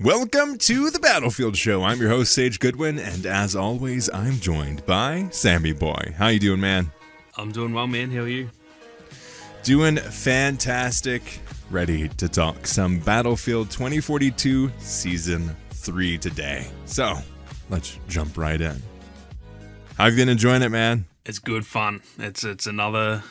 Welcome to the Battlefield Show. I'm your host, Sage Goodwin, and as always, I'm joined by Sammy Boy. How you doing, man? I'm doing well, man. How are you? Doing fantastic. Ready to talk some Battlefield 2042 Season 3 today. So, let's jump right in. How have you been enjoying it, man? It's good fun. It's another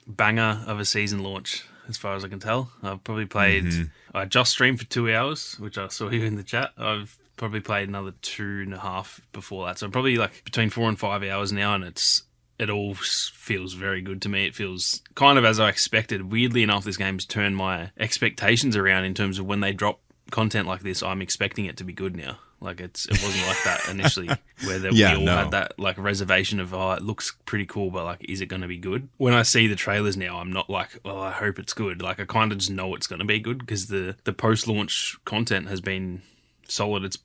banger of a season launch, as far as I can tell. I've probably played... I just streamed for 2 hours, which I saw you in the chat. I've probably played another 2.5 before that. So probably like between 4 and 5 hours now, and it all feels very good to me. It feels kind of as I expected. Weirdly enough, this game's turned my expectations around in terms of when they drop content like this, I'm expecting it to be good now. Like it wasn't like that initially, where we all had that like reservation of, oh, it looks pretty cool, but like, is it going to be good? When I see the trailers now, I'm not like, oh, I hope it's good. Like I kind of just know it's going to be good because the post-launch content has been solid. It's,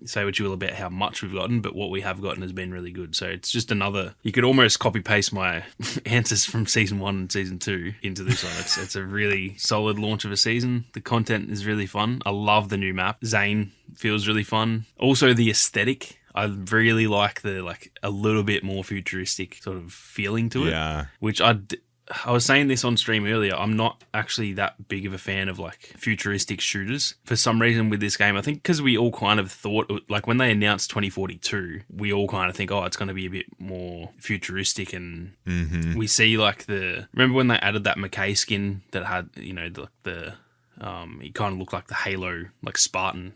say what you will about how much we've gotten, but what we have gotten has been really good. So it's just another, you could almost copy paste my answers from season 1 and season 2 into this one. It's a really solid launch of a season. The content is really fun. I love the new map. Zain feels really fun. Also the aesthetic. I really like a little bit more futuristic sort of feeling to it. Yeah. Which I was saying this on stream earlier, I'm not actually that big of a fan of like futuristic shooters. For some reason with this game, I think because we all kind of thought, like when they announced 2042, we all kind of think, oh, it's going to be a bit more futuristic. And we see like remember when they added that McKay skin that had, he kind of looked like the Halo, like Spartan.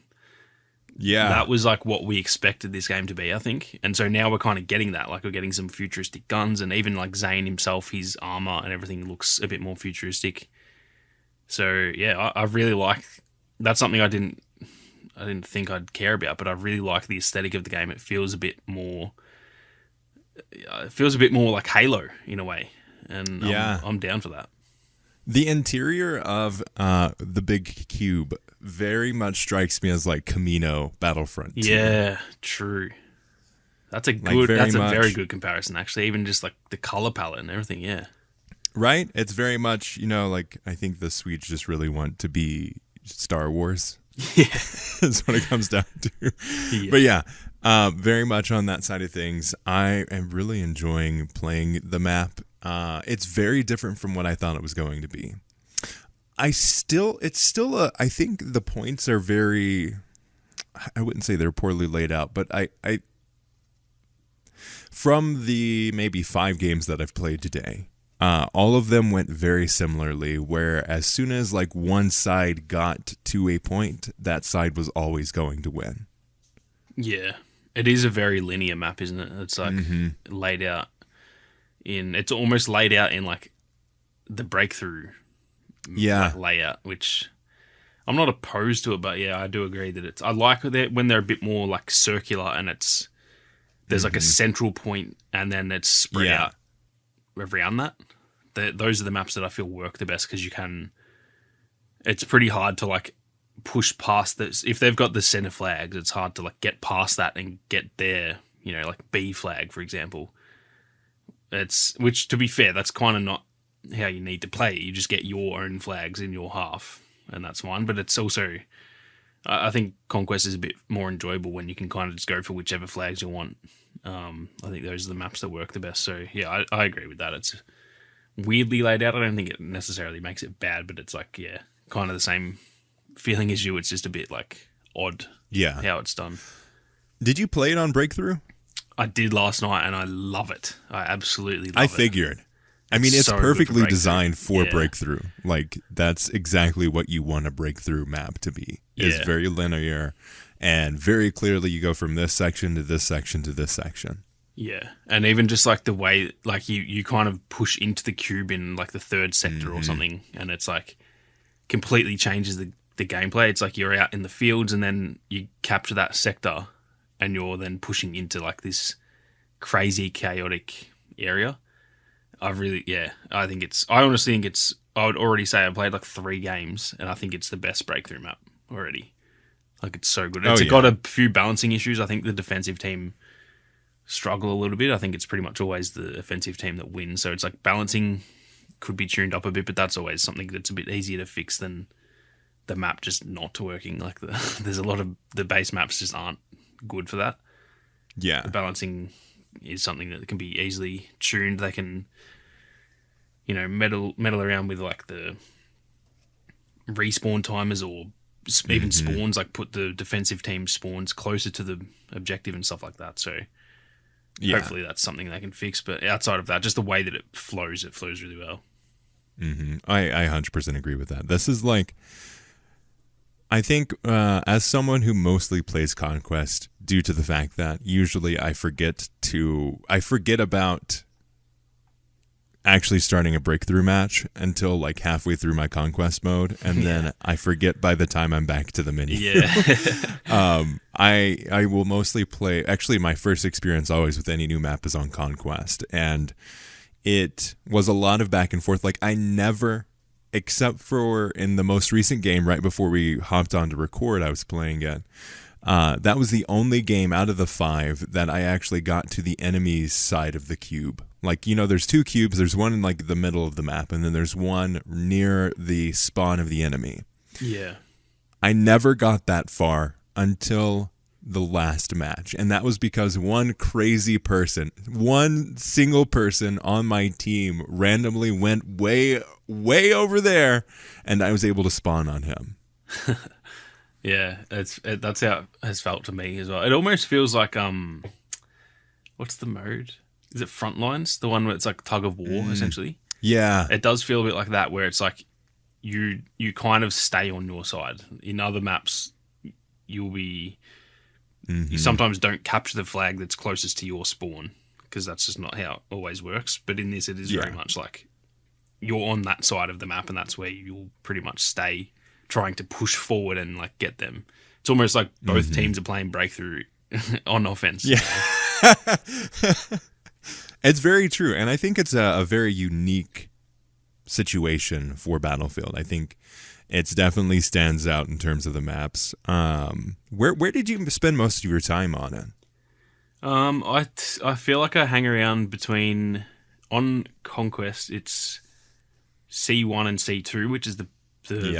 Yeah. That was like what we expected this game to be, I think. And so now we're kind of getting that. Like we're getting some futuristic guns, and even like Zain himself, his armor and everything looks a bit more futuristic. So yeah, I really like, that's something I didn't think I'd care about, but I really like the aesthetic of the game. It feels a bit more like Halo in a way. And yeah. I'm down for that. The interior of the big cube very much strikes me as like Camino Battlefront 2. Yeah, true. That's a very good comparison, actually. Even just like the color palette and everything, yeah. Right? It's very much, like I think the Swedes just really want to be Star Wars. Yeah. That's what it comes down to. Yeah. But yeah, very much on that side of things. I am really enjoying playing the map. It's very different from what I thought it was going to be. I think the points are very, I wouldn't say they're poorly laid out, but I from the maybe 5 games that I've played today, all of them went very similarly, where as soon as like one side got to a point, that side was always going to win. Yeah, it is a very linear map, isn't it? It's like laid out it's almost laid out in like the breakthrough layout, which I'm not opposed to it, but yeah, I do agree that I like when they're a bit more like circular and there's like a central point and then it's spread out around that. Those are the maps that I feel work the best because it's pretty hard to like push past this. If they've got the center flags, it's hard to like get past that and get their, like B flag, for example. Which to be fair, that's kind of not how you need to play. You just get your own flags in your half, and that's fine. But it's also, I think Conquest is a bit more enjoyable when you can kind of just go for whichever flags you want. I think those are the maps that work the best. So yeah, I agree with that. It's weirdly laid out. I don't think it necessarily makes it bad, but it's like, yeah, kind of the same feeling as you. It's just a bit like odd how it's done. Did you play it on Breakthrough? I did last night, and I love it. I absolutely love it. I figured. I mean, it's so perfectly designed for Breakthrough. Like, that's exactly what you want a Breakthrough map to be. It's very linear, and very clearly you go from this section to this section to this section. Yeah, and even just like the way, like you kind of push into the cube in like the 3rd sector or something, and it's like completely changes the gameplay. It's like you're out in the fields, and then you capture that sector, and you're then pushing into like this crazy chaotic area. I honestly think I would already say I played like 3 games, and I think it's the best Breakthrough map already. Like, it's so good. It's got a few balancing issues. I think the defensive team struggle a little bit. I think it's pretty much always the offensive team that wins. So it's like balancing could be tuned up a bit, but that's always something that's a bit easier to fix than the map just not working. Like there's a lot of the base maps just aren't good for that. Yeah. The balancing is something that can be easily tuned. They can, meddle around with like the respawn timers or even spawns, like put the defensive team spawns closer to the objective and stuff like that. So hopefully that's something they can fix. But outside of that, just the way that it flows really well. I 100% agree with that. This is like, I think as someone who mostly plays Conquest, due to the fact that usually I forget about actually starting a breakthrough match until like halfway through my Conquest mode, and then I forget by the time I'm back to the menu. Yeah. I will mostly play. Actually, my first experience always with any new map is on Conquest, and it was a lot of back and forth. Like I never, except for in the most recent game right before we hopped on to record, I was playing it. That was the only game out of the 5 that I actually got to the enemy's side of the cube. Like, there's 2 cubes. There's one in like the middle of the map, and then there's one near the spawn of the enemy. Yeah. I never got that far until the last match, and that was because one single person on my team randomly went way over there, and I was able to spawn on him. Yeah, that's how it has felt to me as well. It almost feels like what's the mode? Is it Frontlines? The one where it's like tug of war, essentially. Yeah, it does feel a bit like that, where it's like you kind of stay on your side. In other maps, you'll be you sometimes don't capture the flag that's closest to your spawn, because that's just not how it always works. But in this, it is very much like you're on that side of the map, and that's where you'll pretty much stay, trying to push forward and like get them. It's almost like both teams are playing breakthrough on offense. Yeah. It's very true. And I think it's a very unique situation for Battlefield. I think it's definitely stands out in terms of the maps. Where did you spend most of your time on it? I feel like I hang around on Conquest, it's C1 and C2, which is the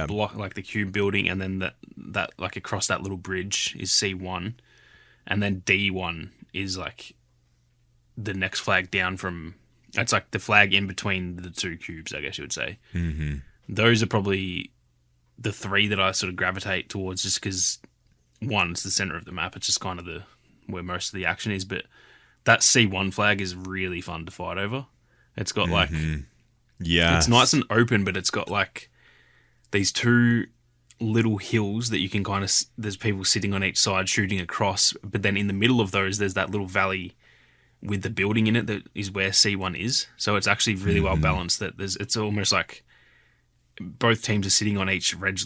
block, like the cube building, and then that like across that little bridge is C1, and then D1 is like the next flag down from. It's like the flag in between the 2 cubes, I guess you would say. Those are probably the 3 that I sort of gravitate towards, just because one, it's the center of the map. It's just kind of where most of the action is. But that C1 flag is really fun to fight over. It's got like, it's nice and open, but it's got like these 2 little hills that you can kind of, there's people sitting on each side shooting across, but then in the middle of those, there's that little valley with the building in it that is where C1 is. So it's actually really well balanced. That it's almost like both teams are sitting on each ridge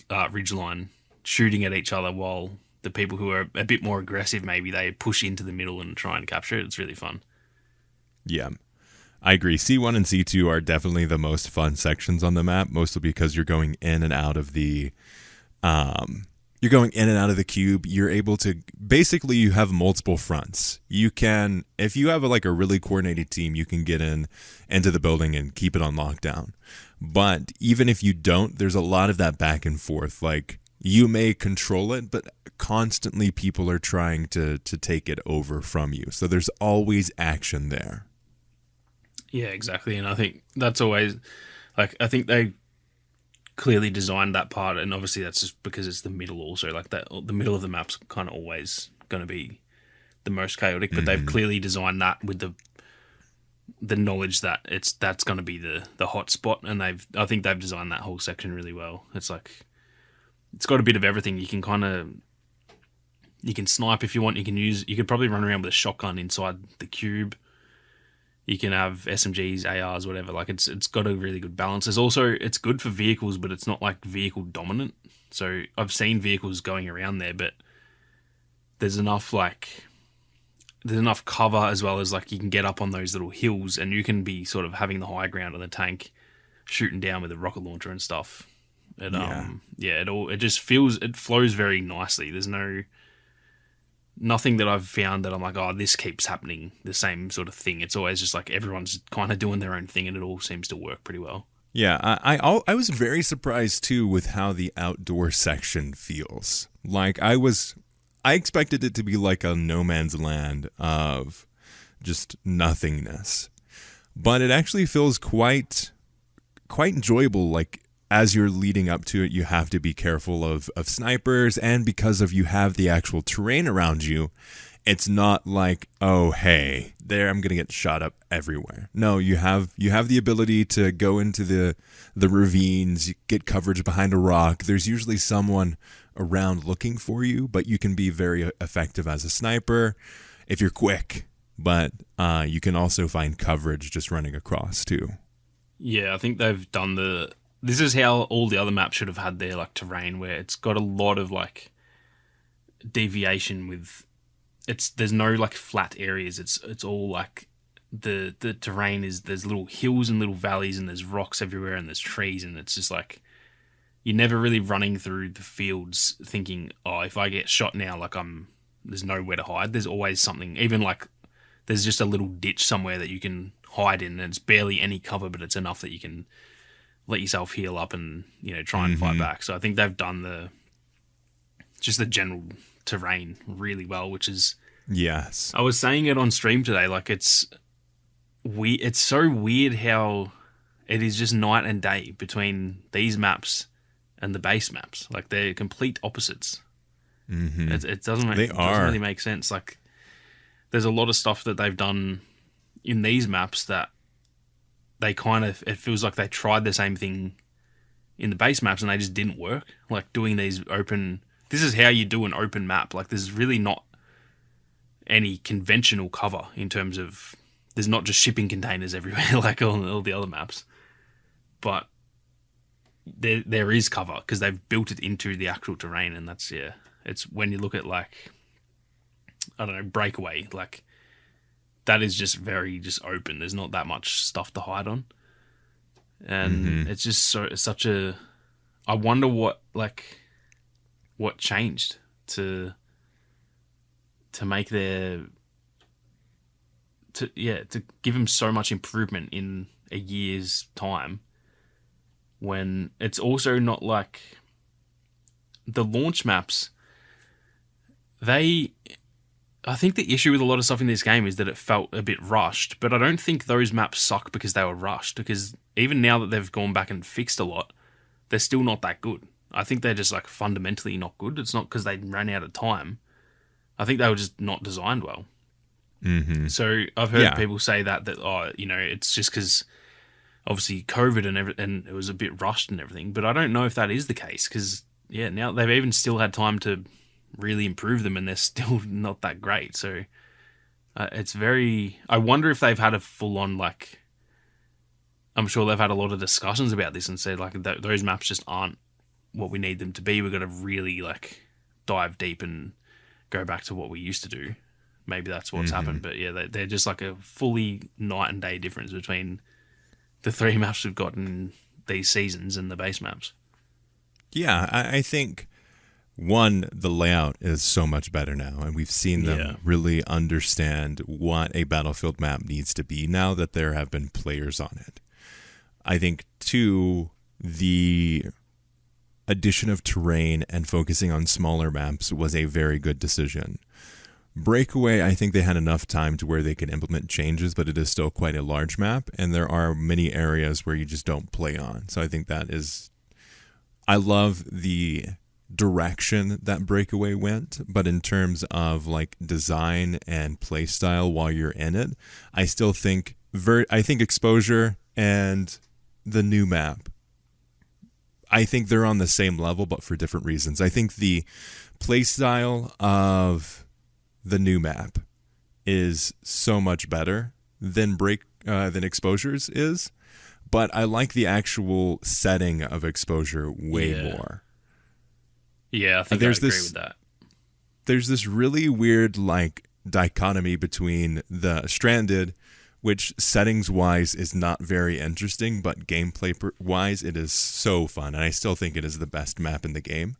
line, shooting at each other, while the people who are a bit more aggressive, maybe they push into the middle and try and capture it. It's really fun. Yeah, I agree. C1 and C2 are definitely the most fun sections on the map, mostly because you're going in and out of the cube. You're able to, basically you have multiple fronts. You can, if you have a really coordinated team, you can get into the building and keep it on lockdown. But even if you don't, there's a lot of that back and forth. Like, you may control it, but constantly people are trying to take it over from you. So there's always action there. Yeah, exactly. And I think that's always, like, I think they clearly designed that part, and obviously that's just because it's the middle also. Like, that the middle of the map's kind of always going to be the most chaotic, but they've clearly designed that with the knowledge that that's going to be the hot spot, and I think they've designed that whole section really well. It's like, it's got a bit of everything. You can snipe if you want. You could probably run around with a shotgun inside the cube. You can have SMGs, ARs, whatever. Like, it's got a really good balance. It's good for vehicles, but it's not like vehicle dominant. So I've seen vehicles going around there, but there's enough cover, as well as like you can get up on those little hills, and you can be sort of having the high ground on the tank, shooting down with a rocket launcher and stuff. It flows very nicely. There's nothing that I've found that I'm like, oh, this keeps happening, the same sort of thing. It's always just like everyone's kind of doing their own thing, and it all seems to work pretty well. Yeah, I was very surprised too with how the outdoor section feels. I expected it to be like a no man's land of just nothingness, but it actually feels quite enjoyable. Like as you're leading up to it, you have to be careful of snipers, and because of you have the actual terrain around you, it's not like, oh hey, there I'm gonna get shot up everywhere. No, you have the ability to go into the ravines, get coverage behind a rock. There's usually someone around looking for you, but you can be very effective as a sniper if you're quick. But you can also find coverage just running across too. Yeah, I think they've done the. This is how all the other maps should have had their like terrain, where it's got a lot of like deviation with. There's no like flat areas. It's all like the terrain is, there's little hills and little valleys and there's rocks everywhere and there's trees, and it's just like you're never really running through the fields thinking, oh, if I get shot now, like there's nowhere to hide. There's always something, even like there's just a little ditch somewhere that you can hide in, and it's barely any cover, but it's enough that you can let yourself heal up and, you know, try and fight back. So I think they've done the general terrain really well, which is, yes, I was saying it on stream today, like it's so weird how it is just night and day between these maps and the base maps. Like they're complete opposites. It doesn't really make sense. Like there's a lot of stuff that they've done in these maps that they kind of, it feels like they tried the same thing in the base maps and they just didn't work. Like doing these open, this is how you do an open map. Like there's really not any conventional cover in terms of, there's not just shipping containers everywhere like all the other maps. But there is cover because they've built it into the actual terrain, and that's, yeah. It's when you look at like, I don't know, Breakaway, like that is just very just open. There's not that much stuff to hide on. And it's just such a, I wonder what changed to make to give him so much improvement in a year's time, when it's also not like the launch maps. I think the issue with a lot of stuff in this game is that it felt a bit rushed, but I don't think those maps suck because they were rushed, because even now that they've gone back and fixed a lot, they're still not that good. I think they're just like fundamentally not good. It's not because they ran out of time. I think they were just not designed well. So I've heard people say that oh, you know, it's just because obviously COVID and it was a bit rushed and everything, but I don't know if that is the case, because now they've even still had time to really improve them and they're still not that great. So it's very, I wonder if they've had a full on, like, I'm sure they've had a lot of discussions about this and said like those maps just aren't what we need them to be. We've got to really like dive deep and go back to what we used to do. Maybe that's what's happened, but yeah, they're just like a fully night and day difference between the three maps we've got in these seasons and the base maps. Yeah, I think one, the layout is so much better now, and we've seen them really understand what a Battlefield map needs to be now that there have been players on it. I think two, the addition of terrain and focusing on smaller maps was a very good decision. Breakaway, I think they had enough time to where they could implement changes, but it is still quite a large map, and there are many areas where you just don't play on. So I think I love the direction that Breakaway went, but in terms of like design and play style while you're in it, I still think Exposure and the new map, I think they're on the same level, but for different reasons. I think the play style of the new map is so much better than Exposure's is, but I like the actual setting of Exposure way more. Yeah, I think I agree with that. There's this really weird like dichotomy between the Stranded, which settings-wise is not very interesting, but gameplay-wise it is so fun, and I still think it is the best map in the game.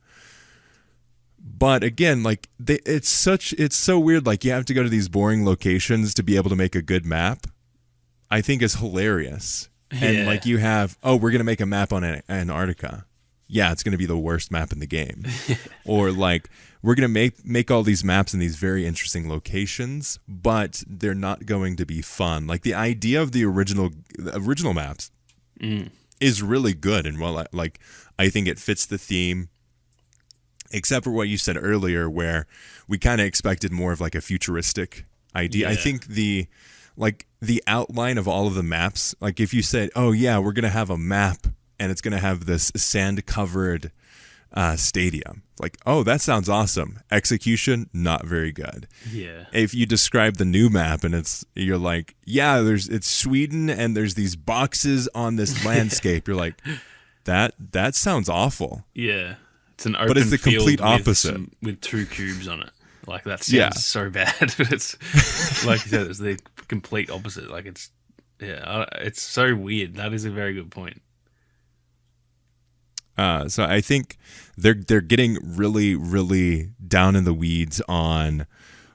But again, like it's so weird. Like you have to go to these boring locations to be able to make a good map. I think is hilarious. And like you have, oh, we're going to make a map on Antarctica. Yeah, it's going to be the worst map in the game. Or like, we're going to make all these maps in these very interesting locations, but they're not going to be fun. Like the idea of the original maps is really good. And well, like, I think it fits the theme, except for what you said earlier, where we kind of expected more of like a futuristic idea. I think the outline of all of the maps, like if you said, oh yeah, we're going to have a map and it's going to have this sand covered stadium, like, oh, that sounds awesome. Execution, not very good. Yeah. If you describe the new map and you're like, yeah, it's Sweden and there's these boxes on this landscape, you're like, that sounds awful. Yeah. It's an open but it's the field complete opposite with 2 cubes on it. Like that sounds so bad, but it's like you said, it's the complete opposite. Like it's so weird. That is a very good point. So I think they're getting really, really down in the weeds on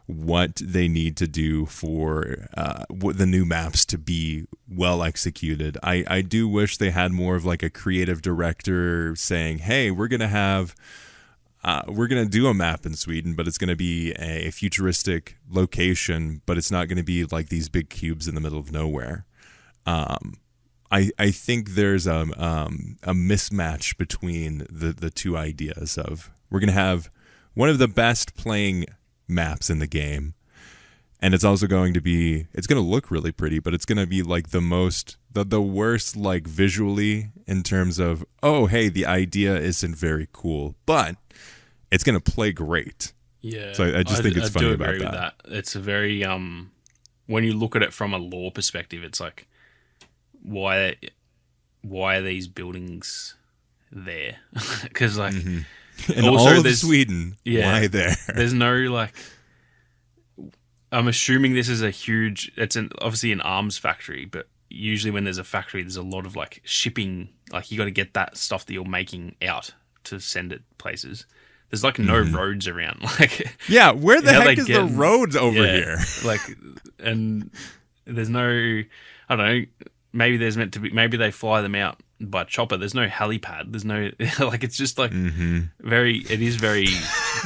what they need to do for the new maps to be well executed. I do wish they had more of like a creative director saying, hey, we're going to do a map in Sweden, but it's going to be a futuristic location, but it's not going to be like these big cubes in the middle of nowhere. I think there's a mismatch between the two ideas of we're going to have one of the best playing maps in the game, and it's also going to look really pretty, but it's going to be like the worst, like visually, in terms of, oh, hey, the idea isn't very cool, but it's going to play great. Yeah. So I just think it's funny about that. I do agree with that. It's a very, when you look at it from a lore perspective, it's like, why are these buildings there? Because like, and also all of Sweden, why there? There's no like, I'm assuming this is obviously an arms factory, but usually when there's a factory, there's a lot of like shipping, like you got to get that stuff that you're making out to send it places. There's like no roads around. Like, yeah, where the heck is the roads over here? Like, and there's no, I don't know. Maybe there's meant to be. Maybe they fly them out by chopper. There's no helipad. There's no like. It's just like very. It is very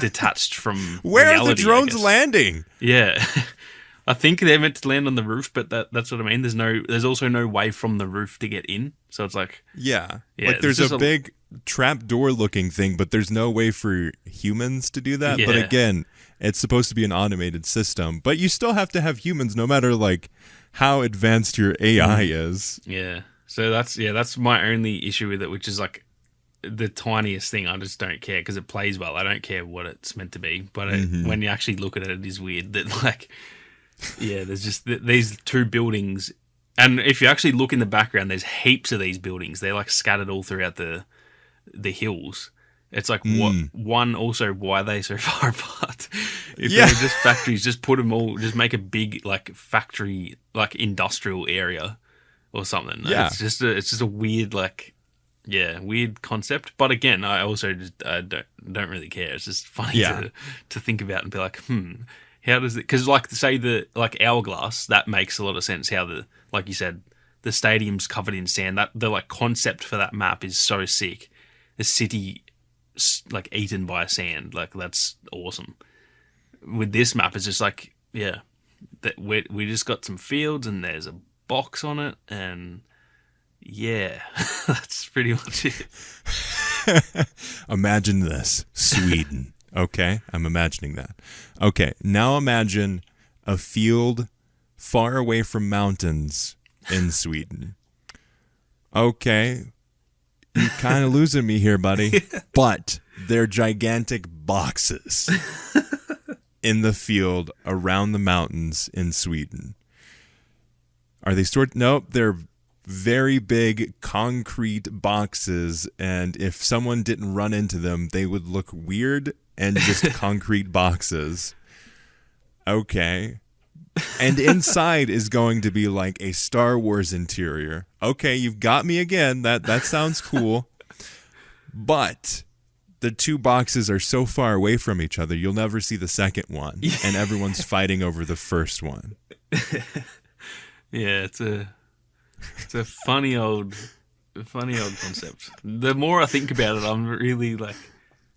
detached from. Where reality, are the drones landing? Yeah, I think they're meant to land on the roof, but that's what I mean. There's also no way from the roof to get in. So it's like like there's a big trap door looking thing, but there's no way for humans to do that. But again, it's supposed to be an automated system, but you still have to have humans, no matter like how advanced your AI is. Yeah. So that's my only issue with it, which is like the tiniest thing. I just don't care because it plays well. I don't care what it's meant to be, but when you actually look at it, it is weird that like, there's just these 2 buildings, and if you actually look in the background, there's heaps of these buildings. They're like scattered all throughout the hills. It's like also why are they so far apart? If they're just factories, just put them all. Just make a big like factory, like industrial area or something. Yeah, it's just a weird like weird concept. But again, I also just don't really care. It's just funny to think about and be like, how does it? Because like say the like hourglass, that makes a lot of sense. How like you said, the stadium's covered in sand. That the like concept for that map is so sick. The city like eaten by sand, like that's awesome. With this map, it's just like that we just got some fields and there's a box on it, and that's pretty much it. Imagine this, Sweden. Okay, I'm imagining that. Okay, now imagine a field far away from mountains in Sweden. Okay, you're kind of losing me here, buddy. But they're gigantic boxes in the field around the mountains in Sweden. Are they stored? Nope, they're very big concrete boxes, and if someone didn't run into them, they would look weird and just concrete boxes. Okay. And inside is going to be like a Star Wars interior. Okay, you've got me again. That sounds cool. But the 2 boxes are so far away from each other, you'll never see the second one. And everyone's fighting over the first one. Yeah, It's a funny old concept. The more I think about it, I'm really like,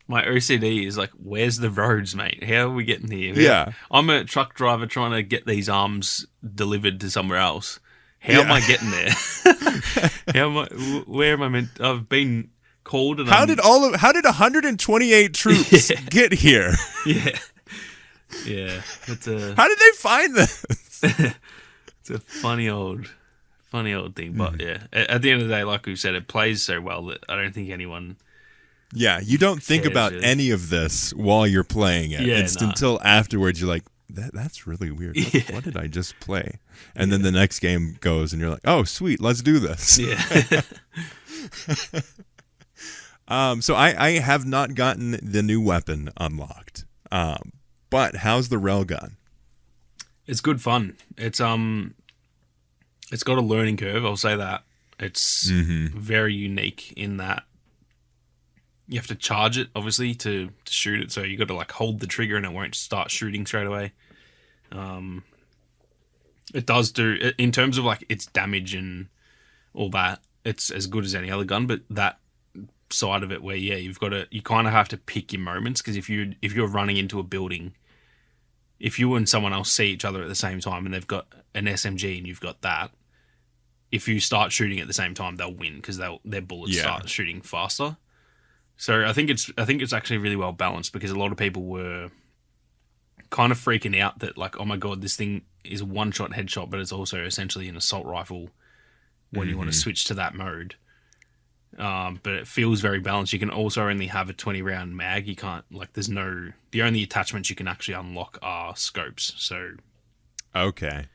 my OCD is like, where's the roads, mate? How are we getting here? Yeah. I'm a truck driver trying to get these arms delivered to somewhere else. How am I getting there? Where am I meant? I've been called and how did 128 troops get here? Yeah. How did they find this? It's a funny old thing, but yeah. At the end of the day, like we said, it plays so well that I don't think anyone. Yeah, you don't think about any of this while you're playing it. Yeah, it's until afterwards you're like, that's really weird. What did I just play? And then the next game goes and you're like, oh, sweet, let's do this. Yeah. So I have not gotten the new weapon unlocked. But how's the railgun? It's good fun. It's got a learning curve, I'll say that. It's very unique in that you have to charge it, obviously, to shoot it. So you got to like hold the trigger and it won't start shooting straight away. It does do, in terms of like its damage and all that, it's as good as any other gun. But that side of it, where you kind of have to pick your moments, because if you're running into a building, if you and someone else see each other at the same time and they've got an SMG and you've got that, if you start shooting at the same time, they'll win because their bullets start shooting faster. So I think it's actually really well balanced, because a lot of people were kind of freaking out that like, oh my god, this thing is a one-shot headshot, but it's also essentially an assault rifle when you want to switch to that mode. But it feels very balanced. You can also only have a 20-round mag. You can't, like, the only attachments you can actually unlock are scopes. So, okay,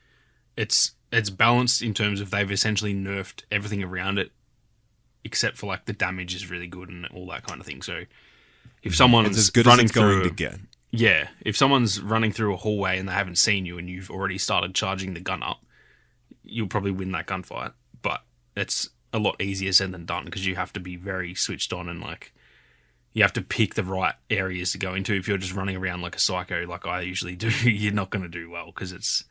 it's balanced in terms of they've essentially nerfed everything around it, except for like the damage is really good and all that kind of thing. So, if someone's as good running as it's through, going to get, if someone's running through a hallway and they haven't seen you and you've already started charging the gun up, you'll probably win that gunfight. But it's a lot easier said than done, because you have to be very switched on and like you have to pick the right areas to go into. If you're just running around like a psycho, like I usually do, you're not going to do well, because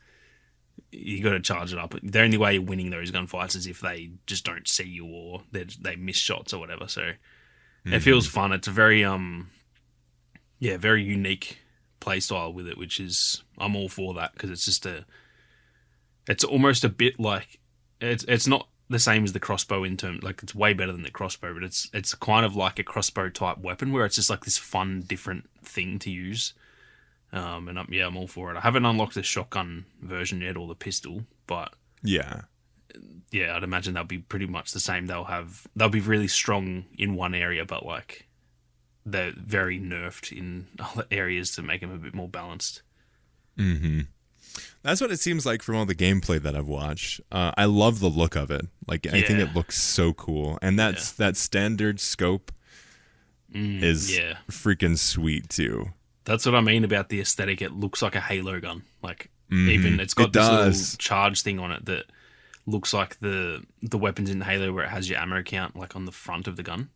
you got to charge it up. The only way you're winning those gunfights is if they just don't see you or they miss shots or whatever. So it feels fun. It's a very very unique play style with it, which is, I'm all for that, because it's almost a bit like, it's not the same as the crossbow in terms, like it's way better than the crossbow, but it's kind of like a crossbow type weapon where it's just like this fun, different thing to use. And I'm all for it. I haven't unlocked the shotgun version yet, or the pistol, but I'd imagine they'll be pretty much the same. They'll be really strong in one area, but like they're very nerfed in other areas to make them a bit more balanced. That's what it seems like from all the gameplay that I've watched. I love the look of it. Like, I think it looks so cool, and that standard scope is freaking sweet too. That's what I mean about the aesthetic. It looks like a Halo gun. Like, even it's got this little charge thing on it that looks like the weapons in Halo, where it has your ammo count like on the front of the gun,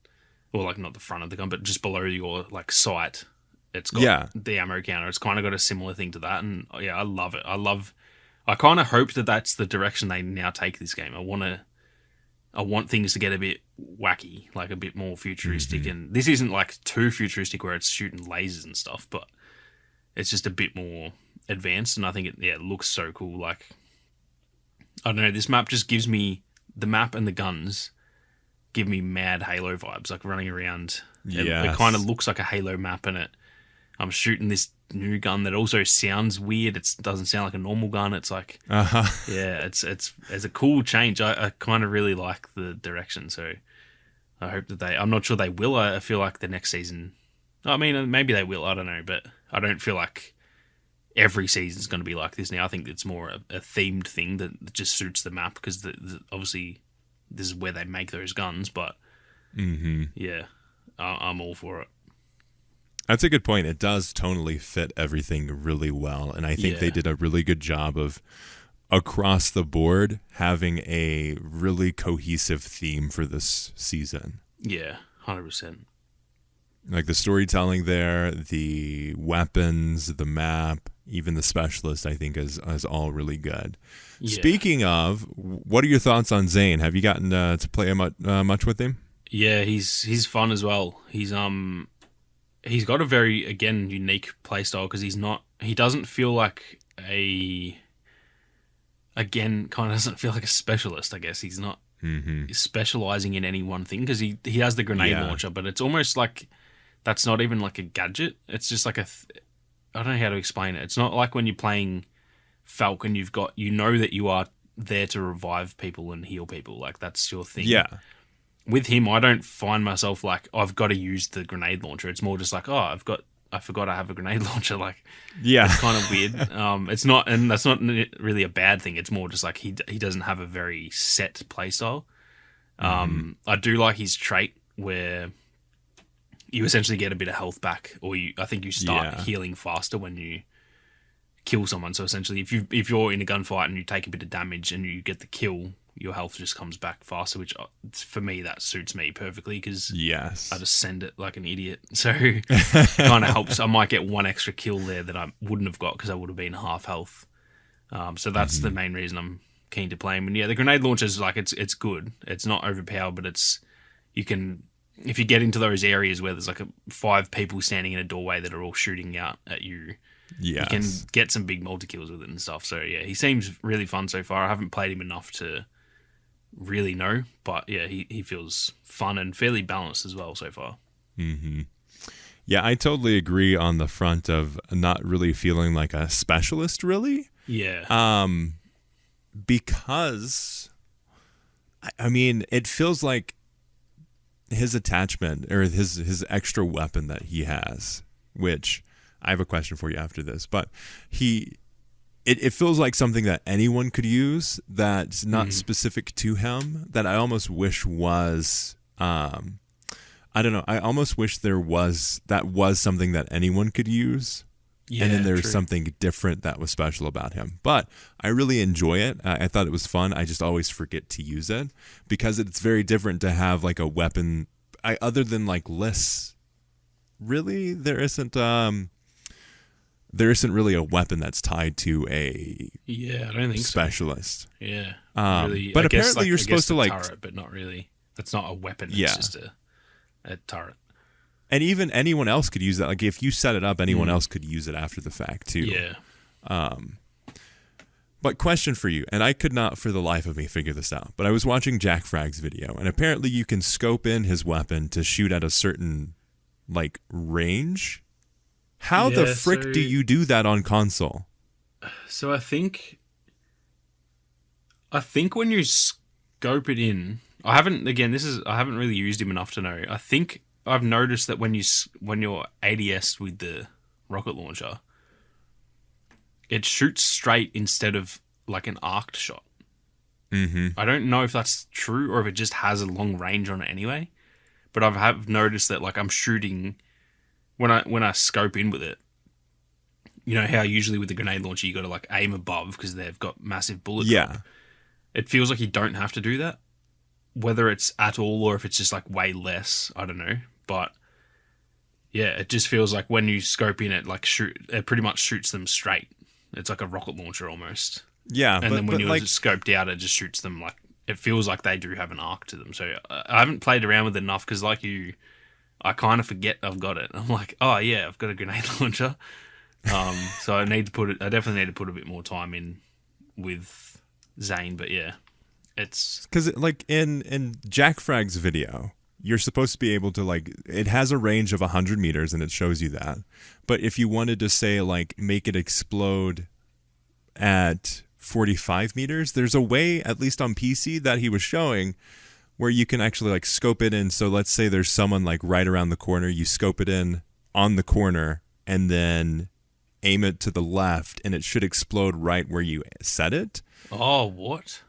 or like not the front of the gun, but just below your like sight. It's got the ammo counter. It's kind of got a similar thing to that, and I love it. I kind of hope that that's the direction they now take this game. I want things to get a bit wacky, like a bit more futuristic. And this isn't like too futuristic where it's shooting lasers and stuff, but it's just a bit more advanced. And I think it looks so cool. Like, I don't know, this map just gives me, the map and the guns give me mad Halo vibes, like running around. It kind of looks like a Halo map, and I'm shooting this new gun that also sounds weird. It doesn't sound like a normal gun. It's like, it's a cool change. I kind of really like the direction. So I hope that I'm not sure they will. I feel like the next season, I mean, maybe they will. I don't know, but I don't feel like every season's going to be like this now. I think it's more a themed thing that just suits the map, because obviously this is where they make those guns. But I'm all for it. That's a good point. It does tonally fit everything really well. And I think they did a really good job of, across the board, having a really cohesive theme for this season. Yeah, 100%. Like the storytelling there, the weapons, the map, even the specialist, I think is all really good. Yeah. Speaking of, what are your thoughts on Zain? Have you gotten to play much with him? Yeah, he's fun as well. He's got a very, again, unique playstyle because he doesn't feel like kind of doesn't feel like a specialist, I guess. He's not specializing in any one thing because he has the grenade launcher, but it's almost like that's not even like a gadget. It's just like I don't know how to explain it. It's not like when you're playing Falcon, you know that you are there to revive people and heal people. Like that's your thing. Yeah. With him, I don't find myself like I've got to use the grenade launcher. It's more just like, I forgot I have a grenade launcher. Like, yeah, it's kind of weird. It's not, and that's not really a bad thing. It's more just like he doesn't have a very set playstyle. I do like his trait where you essentially get a bit of health back, or I think you start healing faster when you kill someone. So essentially, if you're in a gunfight and you take a bit of damage and you get the kill, your health just comes back faster, which for me, that suits me perfectly because I just send it like an idiot. So it kind of helps. I might get one extra kill there that I wouldn't have got because I would have been half health. So that's the main reason I'm keen to play him. And yeah, the grenade launcher is like, it's good. It's not overpowered, but you can, if you get into those areas where there's like 5 people standing in a doorway that are all shooting out at you, you can get some big multi-kills with it and stuff. So yeah, he seems really fun so far. I haven't played him enough to really know, but yeah, he feels fun and fairly balanced as well so far. Yeah, I totally agree on the front of not really feeling like a specialist, really. Yeah. Because, I mean, it feels like his attachment or his extra weapon that he has, which I have a question for you after this, but it feels like something that anyone could use that's not specific to him, that I almost wish was, I don't know, I almost wish that was something that anyone could use. Yeah, and then there's something different that was special about him. But I really enjoy it. I thought it was fun. I just always forget to use it because it's very different to have like a weapon. Other than like lists, really, there isn't really a weapon that's tied to a I don't think specialist. So. Yeah, really, but apparently you're supposed to like turret, but not really. That's not a weapon. It's just a turret. And even anyone else could use that. Like if you set it up, anyone else could use it after the fact too. Yeah. But question for you, and I could not for the life of me figure this out, but I was watching Jack Frag's video, and apparently you can scope in his weapon to shoot at a certain like range. How the frick do you do that on console? So I think when you scope it in, I haven't really used him enough to know. I think I've noticed that when you're ADS with the rocket launcher, it shoots straight instead of like an arced shot. I don't know if that's true or if it just has a long range on it anyway. But I have noticed that like I'm shooting when I scope in with it. You know how usually with the grenade launcher you got to like aim above because they've got massive bullet drop. It feels like you don't have to do that. Whether it's at all or if it's just like way less, I don't know. But yeah, it just feels like when you scope in it, like it pretty much shoots them straight. It's like a rocket launcher almost. Yeah, and then when you're like, scoped out, it just shoots them like it feels like they do have an arc to them. So I haven't played around with it enough because like I kind of forget I've got it. I'm like, oh yeah, I've got a grenade launcher. So I definitely need to put a bit more time in with Zain. But yeah, it's because like in Jack Frag's video, you're supposed to be able to like it has a range of 100 meters and it shows you that. But if you wanted to say like make it explode at 45 meters, there's a way, at least on PC, that he was showing where you can actually like scope it in. So let's say there's someone like right around the corner, you scope it in on the corner and then aim it to the left and it should explode right where you set it. Oh, what?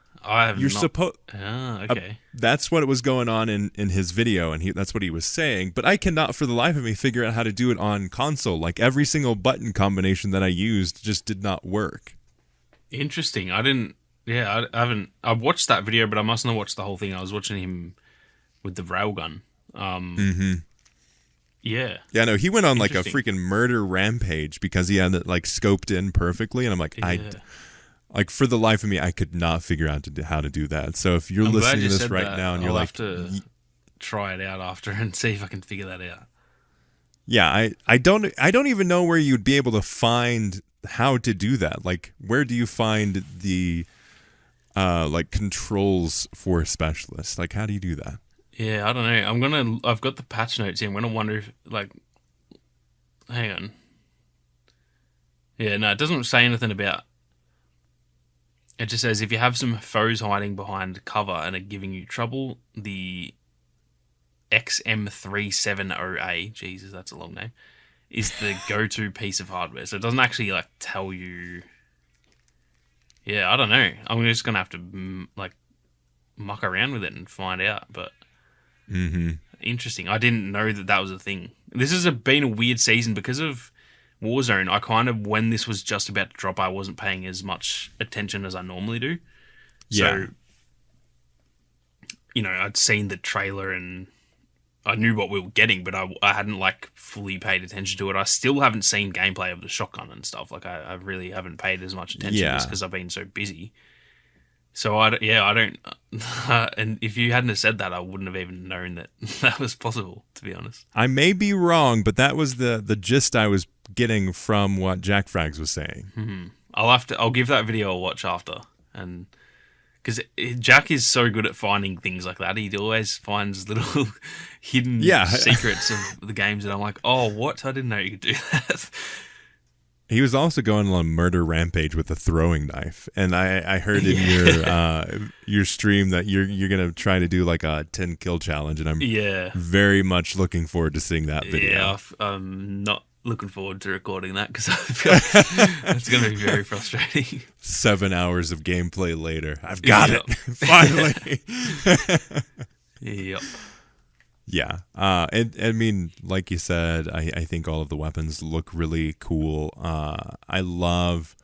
You're supposed. Okay. That's what was going on in his video, and that's what he was saying. But I cannot, for the life of me, figure out how to do it on console. Like every single button combination that I used just did not work. Interesting. I didn't. Yeah, I haven't. I watched that video, but I mustn't have watched the whole thing. I was watching him with the railgun. Yeah. Yeah, no, he went on like a Interesting. freaking murder rampage because he had it like scoped in perfectly, and I'm like, Yeah. like for the life of me, I could not figure out how to do that. So if you're I'm glad listening you to this said right that. now and you're I'll like, have to try it out after and see if I can figure that out. yeah, I don't even know where you'd be able to find how to do that. Like, where do you find the like controls for a specialist? Like, how do you do that? Yeah, I don't know. I've got the patch notes here. I'm gonna wonder if, like, hang on. Yeah, no, it doesn't say anything about. It just says if you have some foes hiding behind cover and are giving you trouble, the XM370A, Jesus, that's a long name, is the go-to piece of hardware. So it doesn't actually like tell you. Yeah, I don't know. I'm just gonna have to like muck around with it and find out. But interesting. I didn't know that was a thing. This has been a weird season because of Warzone. I kind of, when this was just about to drop, I wasn't paying as much attention as I normally do. Yeah. So, I'd seen the trailer and I knew what we were getting, but I hadn't like fully paid attention to it. I still haven't seen gameplay of the shotgun and stuff. Like I really haven't paid as much attention just because I've been so busy. So I don't. And if you hadn't have said that, I wouldn't have even known that that was possible. To be honest, I may be wrong, but that was the gist I was getting from what Jack Frags was saying. I'll give that video a watch after, and because Jack is so good at finding things like that, he always finds little hidden secrets of the games, and I'm like, oh, what? I didn't know you could do that. He was also going on a murder rampage with a throwing knife, and I heard in your stream that you're gonna try to do like a 10 kill challenge, and I'm very much looking forward to seeing that video. Yeah, I'm not looking forward to recording that because I feel like it's gonna be very frustrating. 7 hours of gameplay later, I've got it finally. Yep. Yeah. I mean, like you said, I think all of the weapons look really cool. I love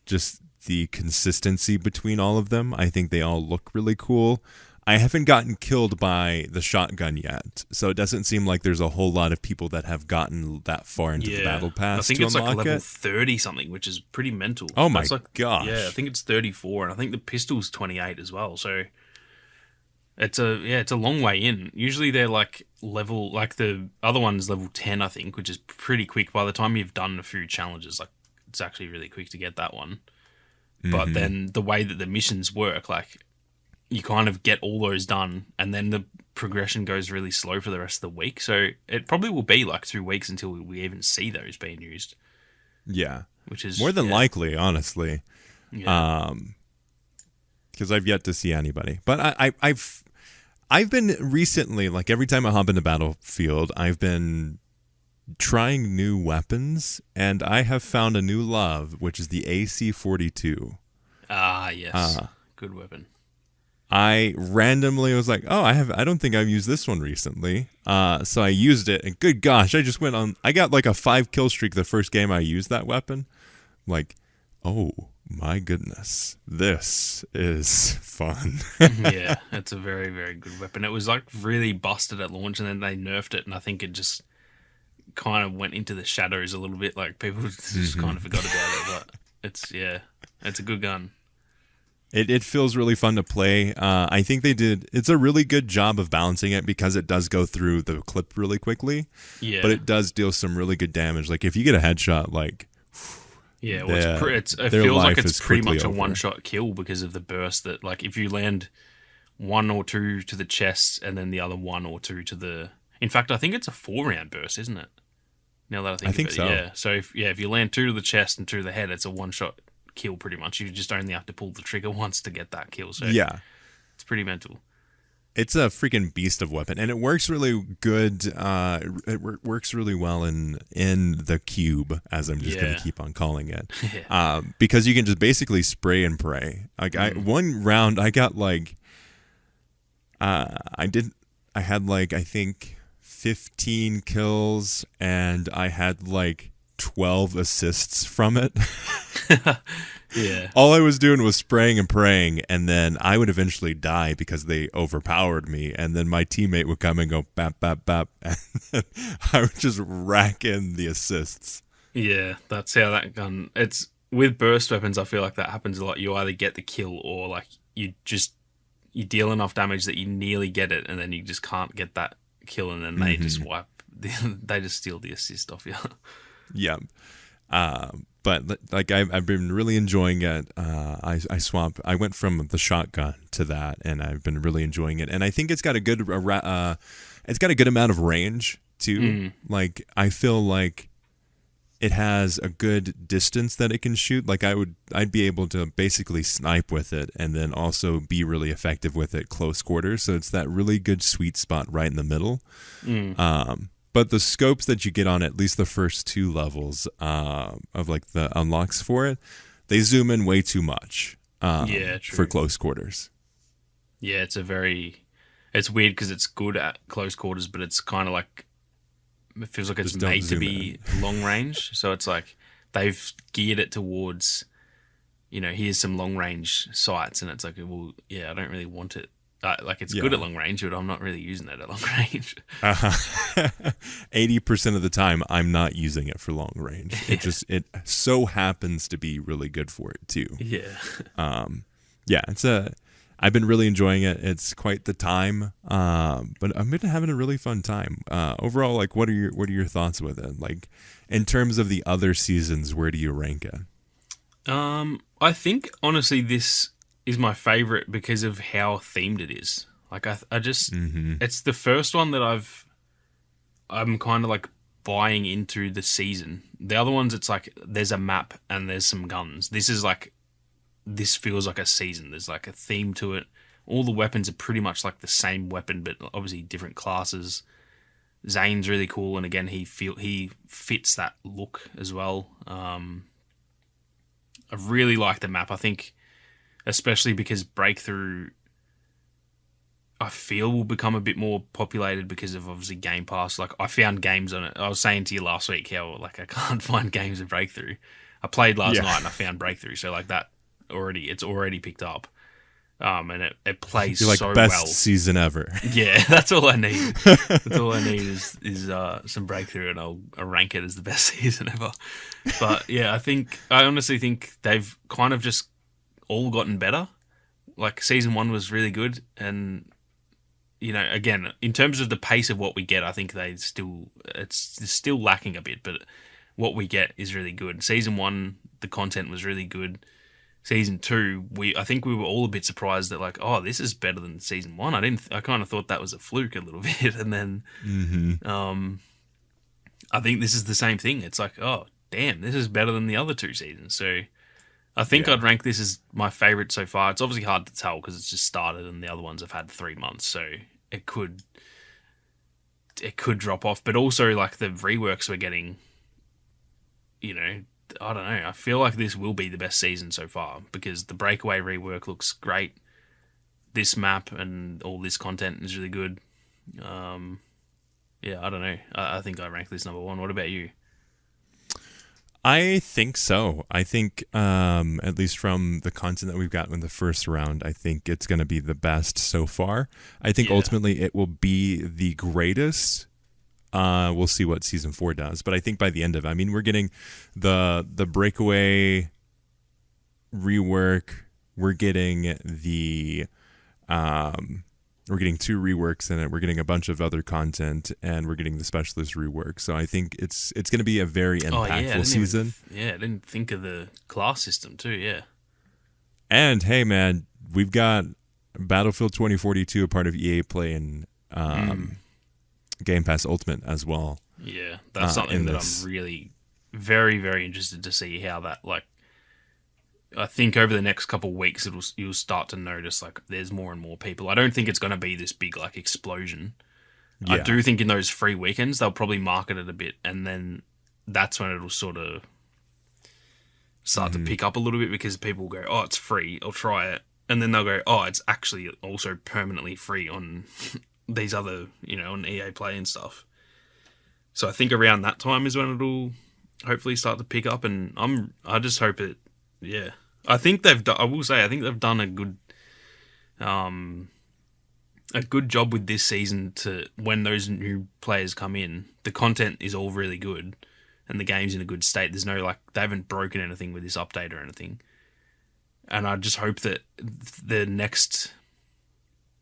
just the consistency between all of them. I think they all look really cool. I haven't gotten killed by the shotgun yet, so it doesn't seem like there's a whole lot of people that have gotten that far into the battle pass. I think it's like level 30 something, which is pretty mental. Oh my gosh. Yeah, I think it's 34, and I think the pistol's 28 as well, so it's a long way in. Usually they're like level, like the other one's level 10, I think, which is pretty quick. By the time you've done a few challenges, like it's actually really quick to get that one. But then the way that the missions work, like you kind of get all those done, and then the progression goes really slow for the rest of the week. So it probably will be like 2 weeks until we even see those being used. Yeah, which is more than likely, honestly. Yeah. Because I've yet to see anybody, but I've been recently, like every time I hop into Battlefield, I've been trying new weapons, and I have found a new love, which is the AC-42. Ah, yes. Good weapon. I randomly was like, oh, I don't think I've used this one recently. So I used it, and good gosh, I got like a 5 kill streak the first game I used that weapon. Like, oh my goodness, this is fun. Yeah, it's a very, very good weapon. It was like really busted at launch, and then they nerfed it, and I think it just kind of went into the shadows a little bit. Like people just kind of forgot about it, but it's a good gun. It feels really fun to play. I think it's a really good job of balancing it because it does go through the clip really quickly. Yeah. But it does deal some really good damage. Like if you get a headshot, like yeah, well, it feels like it's pretty much a one-shot kill because of the burst that, like, if you land 1 or 2 to the chest and then the other 1 or 2 to the... In fact, I think it's a 4-round burst, isn't it? Now that I think of it. So. Yeah. So if you land 2 to the chest and 2 to the head, it's a one-shot kill pretty much. You just only have to pull the trigger once to get that kill. So yeah, it's pretty mental. It's a freaking beast of weapon, and it works really good. It works really well in the cube, as I'm just going to keep on calling it, because you can just basically spray and pray. Like one round, I got like, I had like I think 15 kills, and I had like 12 assists from it. Yeah. All I was doing was spraying and praying, and then I would eventually die because they overpowered me, and then my teammate would come and go bap, bap, bap, and then I would just rack in the assists. Yeah, that's how that gun... It's... With burst weapons, I feel like that happens a lot. You either get the kill or, like, you deal enough damage that you nearly get it, and then you just can't get that kill, and then they just wipe... They just steal the assist off you. Yeah. But like I've been really enjoying it. I went from the shotgun to that, and I've been really enjoying it. And I think it's got a good amount of range too. Like I feel like it has a good distance that it can shoot. Like I'd be able to basically snipe with it, and then also be really effective with it close quarters. So it's that really good sweet spot right in the middle. But the scopes that you get on at least the first 2 levels of like the unlocks for it, they zoom in way too much True. for close quarters. Yeah, it's weird because it's good at close quarters, but it's kind of like, it feels like it's made to be long range. So it's like they've geared it towards, here's some long range sights, and it's like, well, yeah, I don't really want it. Like it's good at long range, but I'm not really using it at long range. 80% of the time, I'm not using it for long range. Yeah. It so happens to be really good for it too. Yeah. I've been really enjoying it. It's quite the time, but I've been having a really fun time. Overall, like, what are your thoughts with it? Like, in terms of the other seasons, where do you rank it? I think honestly, this is my favorite because of how themed it is. Like I just, it's the first one that I'm kind of like buying into the season. The other ones, it's like there's a map and there's some guns. This feels like a season. There's like a theme to it. All the weapons are pretty much like the same weapon, but obviously different classes. Zane's really cool, and again, he fits that look as well. I really like the map. I think, especially because Breakthrough, I feel, will become a bit more populated because of obviously Game Pass. Like, I found games on it. I was saying to you last week how like I can't find games of Breakthrough. I played last night and I found Breakthrough, so like that it's already picked up. And it plays like so best well. Season ever. Yeah, that's all I need. That's all I need is some Breakthrough, and I'll rank it as the best season ever. But yeah, I honestly think they've kind of just all gotten better. Like season 1 was really good, and again, in terms of the pace of what we get, I think it's still lacking a bit, but what we get is really good. Season 1, the content was really good. Season 2, I think we were all a bit surprised that, like, oh, this is better than season 1. I kind of thought that was a fluke a little bit, and then I think this is the same thing. It's like, oh, damn, this is better than the other 2 seasons. So I think I'd rank this as my favorite so far. It's obviously hard to tell because it's just started, and the other ones have had 3 months, so it could drop off. But also, like, the reworks we're getting, I don't know. I feel like this will be the best season so far because the Breakaway rework looks great. This map and all this content is really good. I don't know. I think I rank this number 1. What about you? I think so. I think, at least from the content that we've got in the first round, I think it's going to be the best so far. I think ultimately it will be the greatest. We'll see what season 4 does, but I think by the end of it, we're getting the Breakaway rework. We're getting we're getting 2 reworks in it. We're getting a bunch of other content, and we're getting the Specialist rework. So I think it's going to be a very impactful season. I didn't think of the class system too. Yeah. And hey, man, we've got Battlefield 2042, a part of EA Play, and Game Pass Ultimate as well. Yeah, that's something that I'm really very, very interested to see how that, like, I think over the next couple of weeks you'll start to notice, like, there's more and more people. I don't think it's going to be this big, like, explosion. Yeah. I do think in those free weekends they'll probably market it a bit, and then that's when it'll sort of start to pick up a little bit because people will go, oh, it's free, I'll try it. And then they'll go, oh, it's actually also permanently free on these other, on EA Play and stuff. So I think around that time is when it'll hopefully start to pick up, and I just hope it, I think they've done. I will say, I think they've done a good job with this season. To when those new players come in, the content is all really good, and the game's in a good state. There's no they haven't broken anything with this update or anything. And I just hope that the next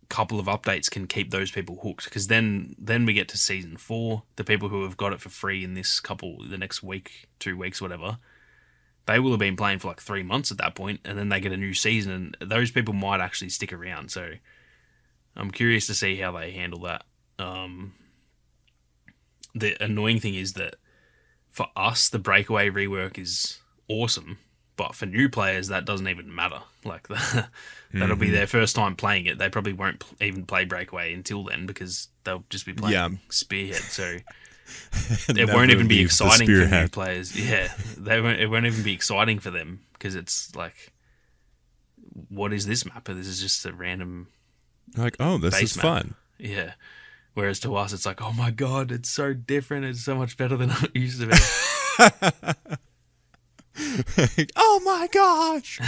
couple of updates can keep those people hooked, because then we get to season 4. The people who have got it for free in the next week, 2 weeks, whatever, they will have been playing for 3 months at that point, and then they get a new season, and those people might actually stick around. So I'm curious to see how they handle that. The annoying thing is that for us, the breakaway rework is awesome. But for new players, that doesn't even matter. That'll be their first time playing it. They probably won't even play Breakaway until then, because they'll just be playing Spearhead. So it won't even be exciting for new players. Yeah, it won't even be exciting for them, because it's what is this map? This is just a random. This is fun. Yeah. Whereas to us, it's oh my god, it's so different. It's so much better than it used to be. Oh my gosh.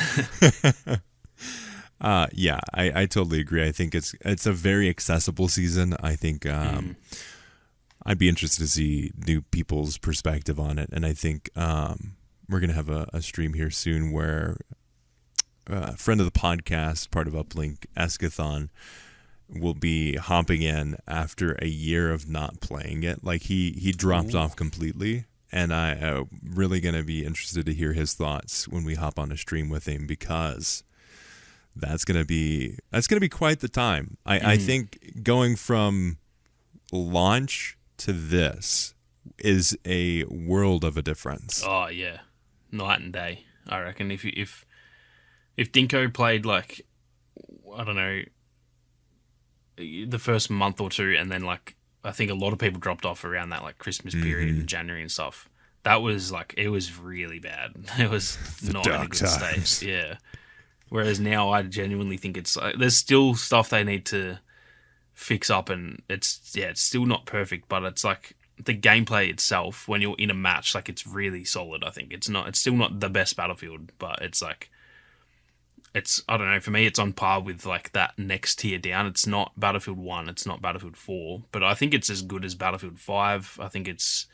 I totally agree. I think it's a very accessible season. I think I'd be interested to see new people's perspective on it, and I think we're gonna have a stream here soon where a friend of the podcast, part of Uplink, Escathon, will be hopping in after a year of not playing it. He dropped off completely. And I'm really going to be interested to hear his thoughts when we hop on a stream with him, because that's going to be quite the time. I think going from launch to this is a world of a difference. Oh yeah, night and day. I reckon if Dinko played I don't know, the first month or two, and then I think a lot of people dropped off around that Christmas period in January and stuff. That was it was really bad. It was not in a good state. Yeah. Whereas now I genuinely think it's there's still stuff they need to fix up, and it's still not perfect, but it's the gameplay itself when you're in a match, it's really solid. I think it's still not the best Battlefield, but it's I don't know, for me it's on par with that next tier down. It's not Battlefield 1, it's not Battlefield 4, but I think it's as good as Battlefield 5. I think it's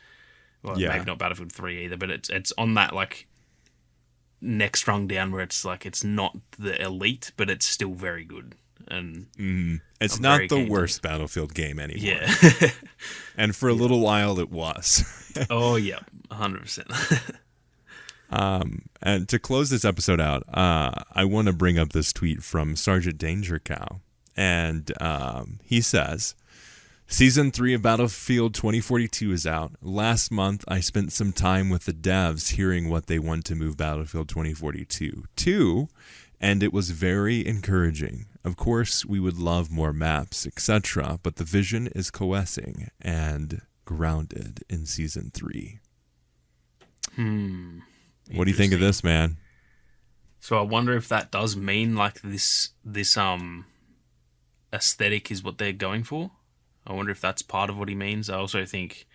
maybe not Battlefield 3 either, but it's on that next rung down where it's it's not the elite, but it's still very good. And it's not the worst Battlefield game anymore. Yeah. And for a little while it was. Oh yeah, 100%. And to close this episode out, I want to bring up this tweet from Sergeant Danger Cow. And he says, Season 3 of Battlefield 2042 is out. Last month, I spent some time with the devs hearing what they want to move Battlefield 2042 to, and it was very encouraging. Of course, we would love more maps, etc., but the vision is coalescing and grounded in Season 3. What do you think of this, man? So I wonder if that does mean this aesthetic is what they're going for. I wonder if that's part of what he means. I also think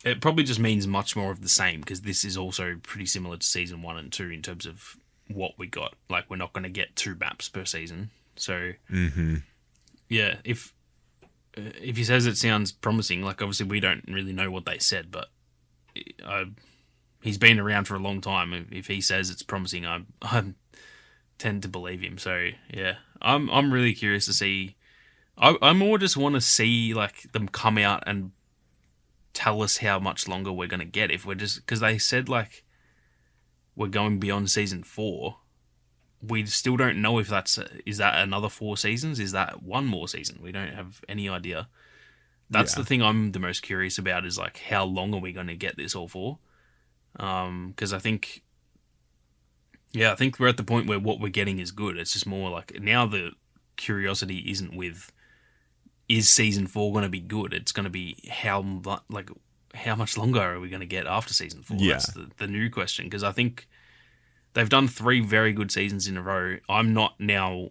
it probably just means much more of the same, because this is also pretty similar to Season 1 and 2 in terms of what we got. We're not going to get 2 maps per season. So, yeah, if he says it sounds promising, obviously we don't really know what they said, but he's been around for a long time. If he says it's promising, I tend to believe him. So, yeah, I'm really curious to see. I more just want to see them come out and tell us how much longer we're going to get. If we're just, because they said we're going beyond Season 4. We still don't know if is that another 4 seasons? Is that 1 more season? We don't have any idea. That's the thing I'm the most curious about, is how long are we going to get this all for? Because I think we're at the point where what we're getting is good. It's just more now the curiosity isn't with, is Season 4 going to be good? It's going to be how much longer are we going to get after Season 4? Yeah. That's the new question, because I think they've done 3 very good seasons in a row. I'm not now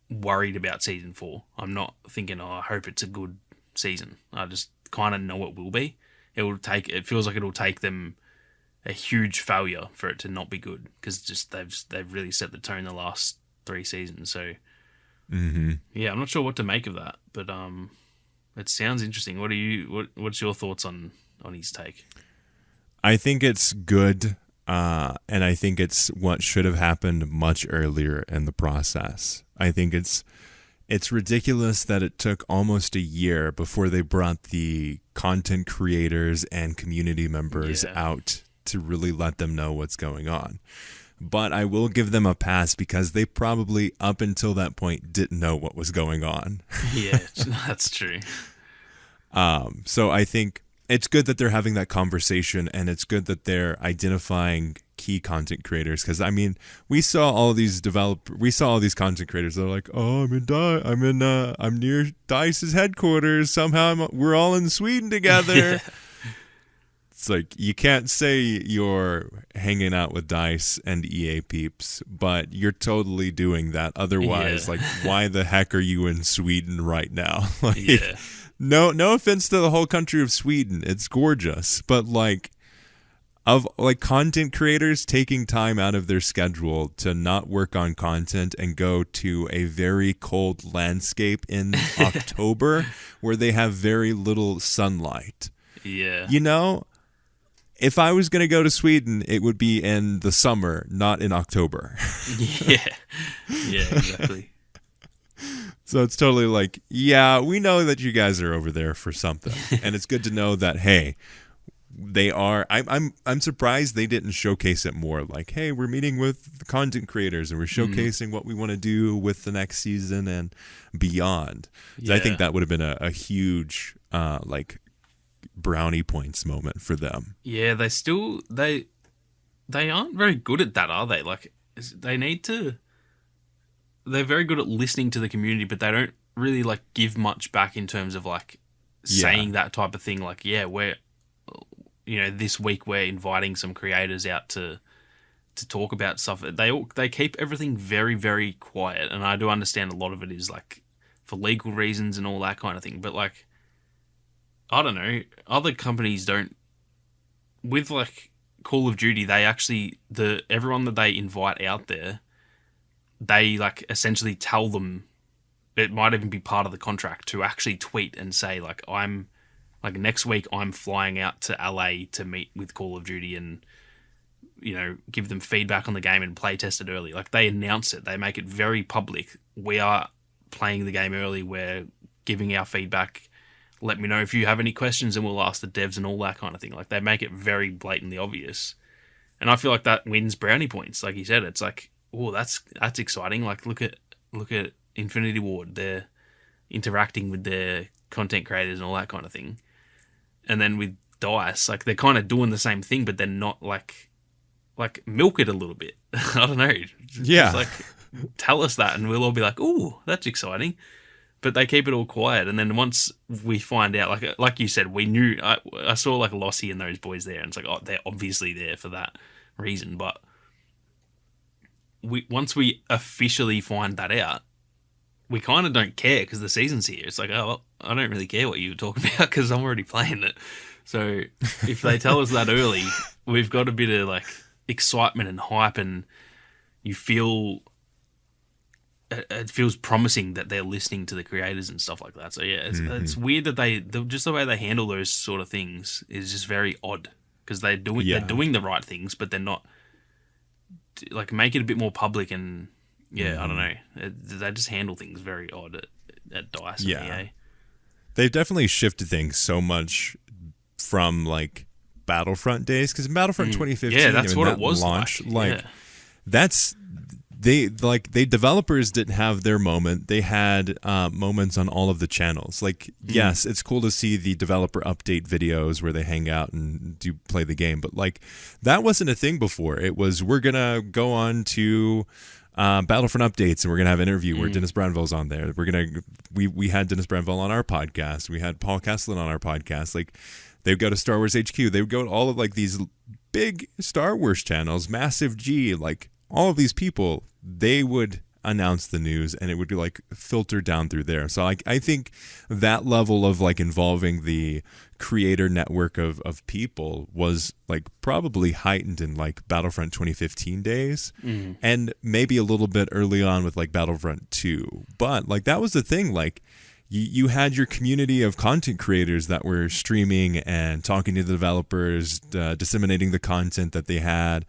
worried about Season 4. I'm not thinking, I hope it's a good season. I just kind of know it will be. It feels like it'll take them a huge failure for it to not be good, because just they've really set the tone the last 3 seasons. So yeah, I'm not sure what to make of that, but it sounds interesting. What's your thoughts on his take? I think it's good, and I think it's what should have happened much earlier in the process. I think it's ridiculous that it took almost a year before they brought the content creators and community members out to really let them know what's going on. But I will give them a pass because they probably, up until that point, didn't know what was going on. Yeah, that's true. So I think it's good that they're having that conversation, and it's good that they're identifying key content creators, because I mean, we saw all these content creators that are like, oh, I'm near DICE's headquarters. Somehow we're all in Sweden together. It's like, you can't say you're hanging out with DICE and EA peeps, but you're totally doing that. Otherwise, like, why the heck are you in Sweden right now? Like, no offense to the whole country of Sweden. It's gorgeous. But of content creators taking time out of their schedule to not work on content and go to a very cold landscape in October where they have very little sunlight. Yeah. You know, if I was going to go to Sweden, it would be in the summer, not in October. Yeah, exactly. So it's totally like, yeah, we know that you guys are over there for something. And it's good to know that, hey, they are. I'm surprised they didn't showcase it more. Like, hey, we're meeting with the content creators and we're showcasing what we want to do with the next season and beyond. So I think that would have been a huge brownie points moment for them. Yeah, they aren't very good at that, are they? Like, they need to. They're very good at listening to the community, but they don't really give much back in terms of saying that type of thing. Like, yeah, we're, this week we're inviting some creators out to talk about stuff. They keep everything very, very quiet, and I do understand a lot of it is for legal reasons and all that kind of thing. But I don't know, other companies don't. With Call of Duty, they actually everyone that they invite out there, they essentially tell them, it might even be part of the contract, to actually tweet and say I'm next week I'm flying out to LA to meet with Call of Duty and give them feedback on the game and play test it early. They announce it, they make it very public. We are playing the game early, we're giving our feedback. Let me know if you have any questions and we'll ask the devs and all that kind of thing. They make it very blatantly obvious. And I feel like that wins brownie points. Like you said, it's oh, that's exciting. Look at Infinity Ward. They're interacting with their content creators and all that kind of thing. And then with DICE, they're kind of doing the same thing, but they're not milk it a little bit. I don't know. Yeah. Just tell us that and we'll all be like, oh, that's exciting. But they keep it all quiet, and then once we find out, like you said, we knew. I saw Lossie and those boys there, and it's oh, they're obviously there for that reason. But once we officially find that out, we kind of don't care because the season's here. It's oh, well, I don't really care what you were talking about because I'm already playing it. So if they tell us that early, we've got a bit of excitement and hype, and you feel. It feels promising that they're listening to the creators and stuff like that. So yeah, it's weird that just the way they handle those sort of things is just very odd, because they're doing the right things, but they're not make it a bit more public. And I don't know, they just handle things very odd at DICE and EA. They've definitely shifted things so much from Battlefront days, because in Battlefront 2015, that's what it was launch. They developers didn't have their moment. They had moments on all of the channels. Yes, it's cool to see the developer update videos where they hang out and play the game, but that wasn't a thing before. It was, we're gonna go on to Battlefront updates, and we're gonna have an interview where Dennis Branville's on there. We had Dennis Branville on our podcast. We had Paul Kesslin on our podcast. They'd go to Star Wars HQ. They would go to all of these big Star Wars channels, Massive G, all of these people. They would announce the news, and it would like filter down through there. So I think that level of like involving the creator network of people was like probably heightened in like Battlefront 2015 days, and maybe a little bit early on with like Battlefront 2. But like that was the thing, like you had your community of content creators that were streaming and talking to the developers, disseminating the content that they had.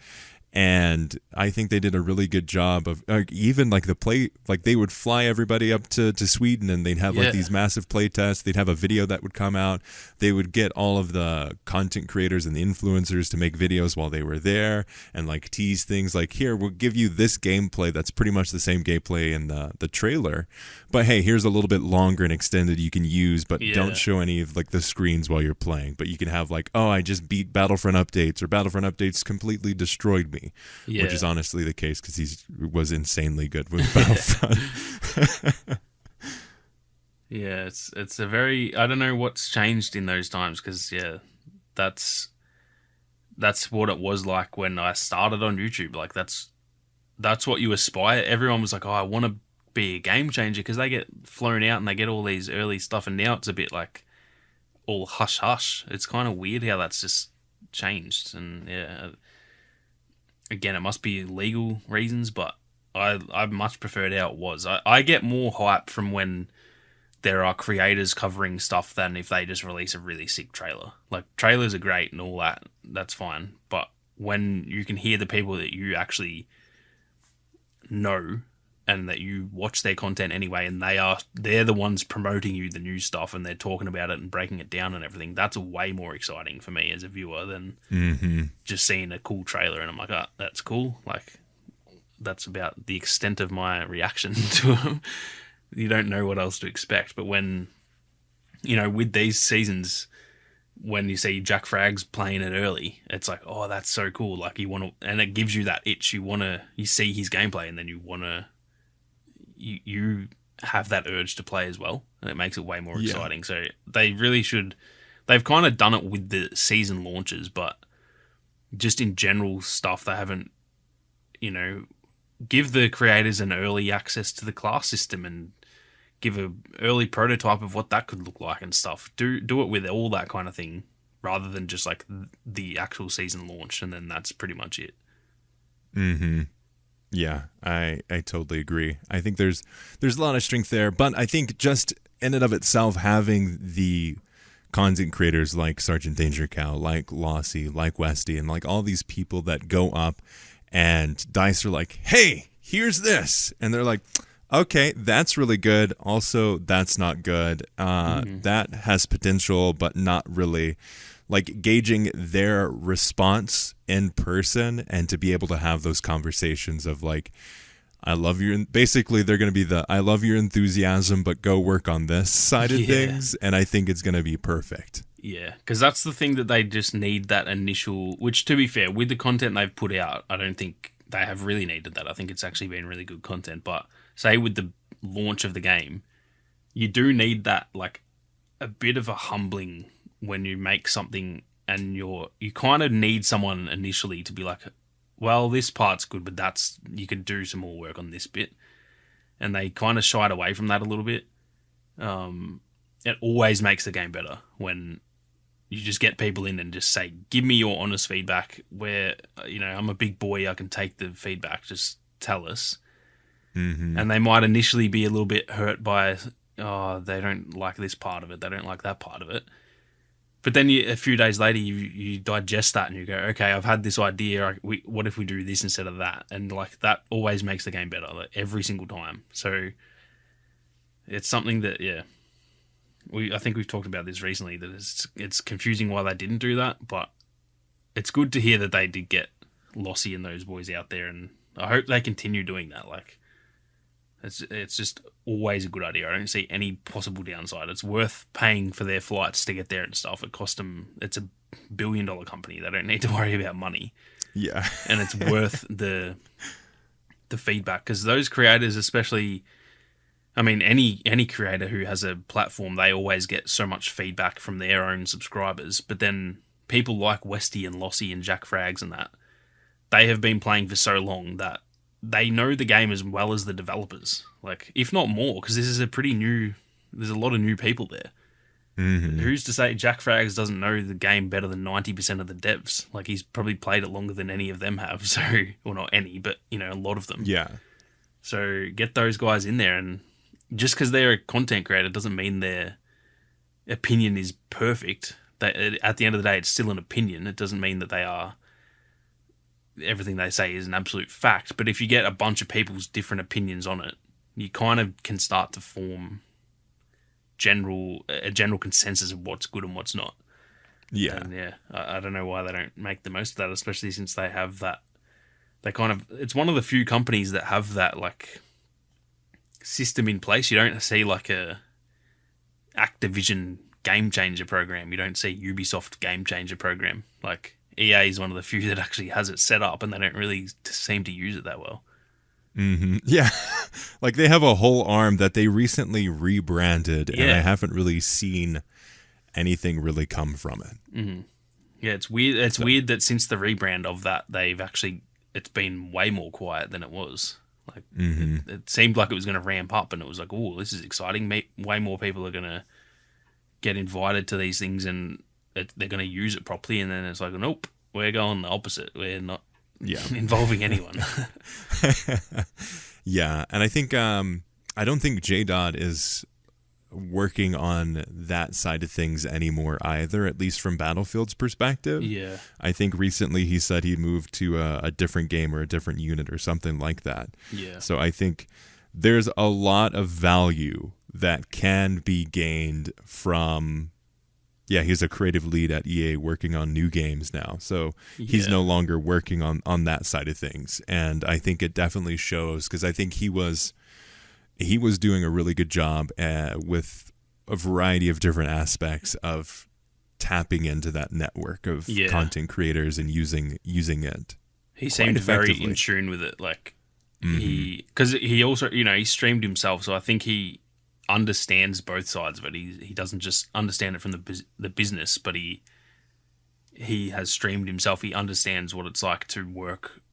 And I think they did a really good job of even like the play, like they would fly everybody up to Sweden, and they'd have like these massive play tests. They'd have a video that would come out. They would get all of the content creators and the influencers to make videos while they were there and like tease things like, here, we'll give you this gameplay that's pretty much the same gameplay in the trailer. But hey, here's a little bit longer and extended you can use, but don't show any of like the screens while you're playing. But you can have like, oh, I just beat Battlefront updates, or Battlefront updates completely destroyed me. Which is honestly the case because he was insanely good with Battlefront. It's a very, I don't know what's changed in those times, because that's what it was like when I started on YouTube. Like that's what you aspire. Everyone was like, oh, I want to be a game changer, because they get flown out and they get all these early stuff, and now it's a bit like all hush hush. It's kind of weird how that's just changed. And again, it must be legal reasons, but I much preferred how it was. I get more hype from when there are creators covering stuff than if they just release a really sick trailer. Like, trailers are great and all that, that's fine. But when you can hear the people that you actually know and that you watch their content anyway, and they're the ones promoting you the new stuff, and they're talking about it and breaking it down and everything, that's way more exciting for me as a viewer than just seeing a cool trailer and I'm like, oh, that's cool. Like, that's about the extent of my reaction to them. You don't know what else to expect. But when, with these seasons, when you see Jack Frags playing it early, it's like, oh, that's so cool. Like, you want to, and it gives you that itch. You see his gameplay, and then you want to, you have that urge to play as well, and it makes it way more exciting. So they really should. They've kind of done it with the season launches, but just in general stuff, they haven't. Give the creators an early access to the class system and give a early prototype of what that could look like and stuff. Do it with all that kind of thing, rather than just like the actual season launch, and then that's pretty much it. Yeah, I totally agree. I think there's a lot of strength there, but I think just in and of itself, having the content creators like Sergeant Danger Cow, like Lossy, like Westy, and like all these people that go up, and DICE are like, hey, here's this, and they're like, okay, that's really good. Also, that's not good. That has potential, but not really. Like, gauging their response in person, and to be able to have those conversations of like, I love your, basically they're going to be the, I love your enthusiasm, but go work on this side of things. And I think it's going to be perfect. Yeah, because that's the thing, that they just need that initial, which, to be fair, with the content they've put out, I don't think they have really needed that. I think it's actually been really good content. But say with the launch of the game, you do need that, like, a bit of a humbling when you make something, and you kind of need someone initially to be like, well, this part's good, but you could do some more work on this bit. And they kind of shied away from that a little bit. It always makes the game better when you just get people in and just say, give me your honest feedback, where, I'm a big boy, I can take the feedback, just tell us. And they might initially be a little bit hurt by, oh, they don't like this part of it, they don't like that part of it. But then a few days later, you digest that and you go, okay, I've had this idea. What if we do this instead of that? And like, that always makes the game better, like, every single time. So it's something that, I think we've talked about this recently, that it's confusing why they didn't do that. But it's good to hear that they did get Lossy and those boys out there, and I hope they continue doing that. Like, it's just always a good idea. I don't see any possible downside. It's worth paying for their flights to get there and stuff. It cost them. It's $1 billion company. They don't need to worry about money. Yeah, and it's worth the feedback, because those creators, especially, I mean, any creator who has a platform, they always get so much feedback from their own subscribers. But then people like Westy and Lossy and Jack Frags and that, they have been playing for so long that they know the game as well as the developers, like if not more, because this is a pretty new. There's a lot of new people there. Mm-hmm. Who's to say Jack Frags doesn't know the game better than 90% of the devs? Like, he's probably played it longer than any of them have. So, well, not any, but, you know, a lot of them. Yeah. So get those guys in there, and just because they're a content creator doesn't mean their opinion is perfect. At the end of the day, it's still an opinion. It doesn't mean that they are... everything they say is an absolute fact. But if you get a bunch of people's different opinions on it, you kind of can start to form... a general consensus of what's good and what's not. Yeah. And yeah, I don't know why they don't make the most of that, especially since they have that. They kind of, it's one of the few companies that have that like system in place. You don't see like a Activision game changer program. You don't see Ubisoft game changer program. Like EA is one of the few that actually has it set up, and they don't really seem to use it that well. Mm-hmm. Yeah, like they have a whole arm that they recently rebranded, and I haven't really seen anything really come from it. Mm-hmm. Yeah, it's weird. It's weird that since the rebrand of that, it's been way more quiet than it was. Like it seemed like it was going to ramp up, and it was like, oh, this is exciting. Way more people are going to get invited to these things, and they're going to use it properly. And then it's like, nope, we're going the opposite. We're not. Yeah, involving anyone. Yeah, and I think I don't think J-Dot is working on that side of things anymore either, at least from Battlefield's perspective. Yeah, I think recently he said he moved to a different game or a different unit or something like that. Yeah. So I think there's a lot of value that can be gained from... Yeah, he's a creative lead at EA working on new games now. So he's no longer working on that side of things. And I think it definitely shows, because I think he was doing a really good job with a variety of different aspects of tapping into that network of content creators and using it. He seemed very in tune with it. Like because he also, you know, he streamed himself. So I think he understands both sides of it. He doesn't just understand it from the business, but he has streamed himself. He understands what it's like to work